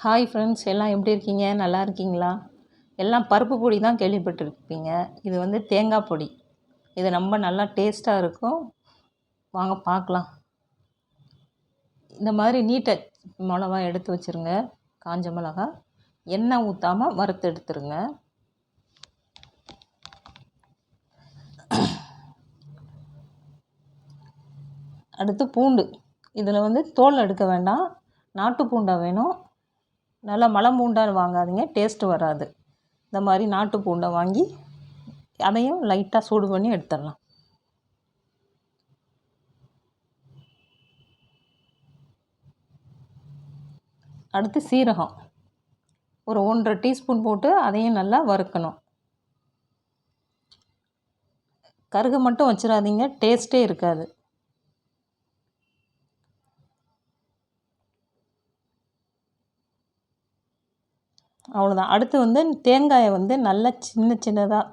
Hi friends, எல்லாம் எப்படி இருக்கீங்க? நல்லா இருக்கீங்களா? எல்லாம் பருப்பு பொடி தான் கேள்விப்பட்டிருப்பீங்க. இது வந்து தேங்காய் பொடி. இது ரொம்ப நல்லா டேஸ்ட்டாக இருக்கும். வாங்க பார்க்கலாம். இந்த மாதிரி நீட்டை மிளகா எடுத்து வச்சுருங்க. காஞ்ச மிளகா எண்ணெய் ஊற்றாமல் வறுத்து எடுத்துருங்க. அடுத்து பூண்டு. இதில் வந்து தோல் எடுக்க வேண்டாம், நாட்டு பூண்டாக வேணும். நல்லா மலம் பூண்டாக வாங்காதீங்க, டேஸ்ட்டு வராது. இந்த மாதிரி நாட்டு பூண்டை வாங்கி அதையும் லைட்டாக சூடு பண்ணி எடுத்துடலாம். அடுத்து சீரகம் ஒரு 1.5 டீஸ்பூன் போட்டு அதையும் நல்லா வறுக்கணும். கருக மட்டும் வச்சிடாதீங்க, டேஸ்ட்டே இருக்காது. அவ்வளோதான். அடுத்து வந்து தேங்காயை வந்து நல்லா சின்ன சின்னதாக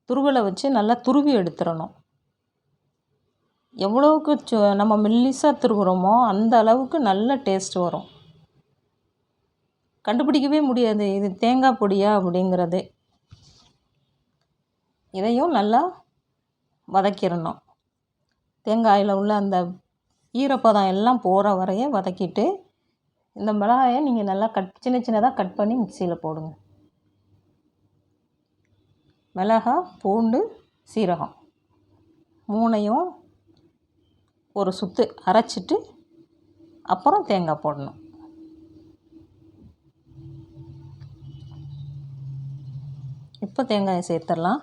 துருவலை வச்சு நல்லா துருவி எடுத்துடணும். எவ்வளோவுக்கு நம்ம மெல்லிசாக துருவுறோமோ அந்த அளவுக்கு நல்ல டேஸ்ட் வரும். கண்டுபிடிக்கவே முடியாது இது தேங்காய் பொடியா அப்படிங்கிறது. இதையும் நல்லா வதக்கிடணும். தேங்காயில் உள்ள அந்த ஈரப்பதம் எல்லாம் போகிற வரைய வதக்கிட்டு, இந்த மிளகாயை நீங்கள் நல்லா சின்ன சின்னதாக கட் பண்ணி மிக்சியில் போடுங்க. மிளகாய், பூண்டு, சீரகம் 3ஐயும் ஒரு சுத்து அரைச்சிட்டு அப்புறம் தேங்காய் போடணும். இப்போ தேங்காயை சேர்த்துடலாம்.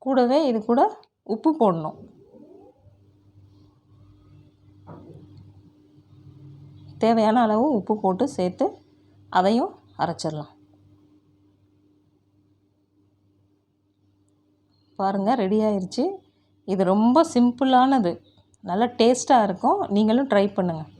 கூடவே இது கூட உப்பு போடணும். தேவையான அளவு உப்பு போட்டு சேர்த்து அதையும் அரைச்சிடலாம். பாருங்கள், ரெடி ஆயிடுச்சு. இது ரொம்ப சிம்பிளானது, நல்லா டேஸ்ட்டாக இருக்கும். நீங்களும் ட்ரை பண்ணுங்கள்.